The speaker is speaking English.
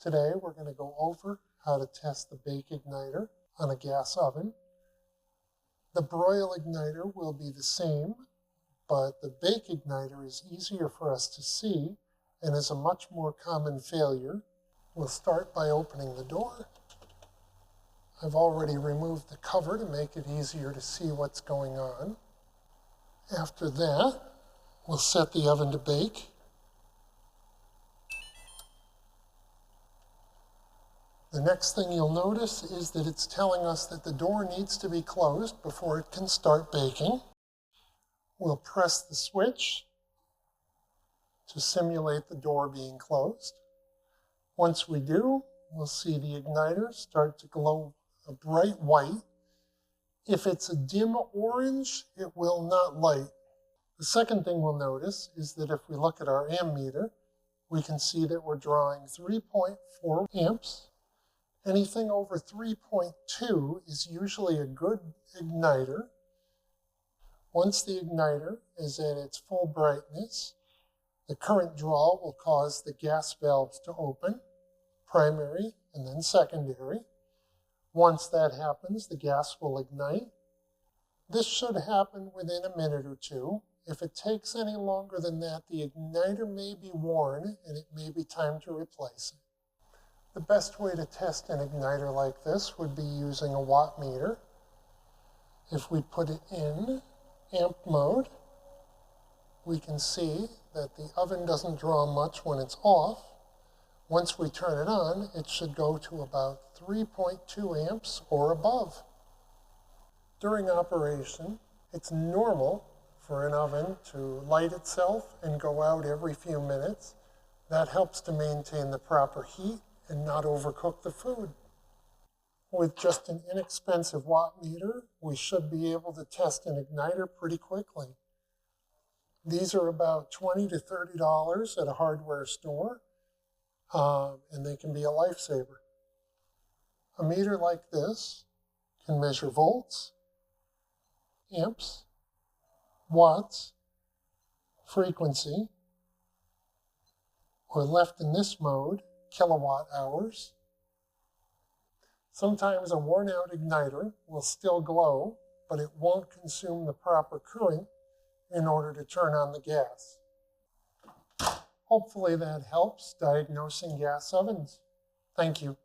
Today we're going to go over how to test the bake igniter on a gas oven. The broil igniter will be the same, but the bake igniter is easier for us to see and is a much more common failure. We'll start by opening the door. I've already removed the cover to make it easier to see what's going on. After that, we'll set the oven to bake. The next thing you'll notice is that it's telling us that the door needs to be closed before it can start baking. We'll press the switch to simulate the door being closed. Once we do, we'll see the igniter start to glow a bright white. If it's a dim orange, it will not light. The second thing we'll notice is that if we look at our ammeter, we can see that we're drawing 3.4 amps. Anything over 3.2 is usually a good igniter. Once the igniter is at its full brightness, the current draw will cause the gas valves to open, primary and then secondary. Once that happens, the gas will ignite. This should happen within a minute or two. If it takes any longer than that, the igniter may be worn and it may be time to replace it. The best way to test an igniter like this would be using a watt meter. If we put it in amp mode, we can see that the oven doesn't draw much when it's off. Once we turn it on, it should go to about 3.2 amps or above. During operation, it's normal for an oven to light itself and go out every few minutes. That helps to maintain the proper heat and not overcook the food. With just an inexpensive watt meter, we should be able to test an igniter pretty quickly. These are about $20 to $30 at a hardware store, and they can be a lifesaver. A meter like this can measure volts, amps, watts, frequency, or left in this mode, kilowatt hours. Sometimes a worn out igniter will still glow, but it won't consume the proper current in order to turn on the gas. Hopefully that helps diagnosing gas ovens. Thank you.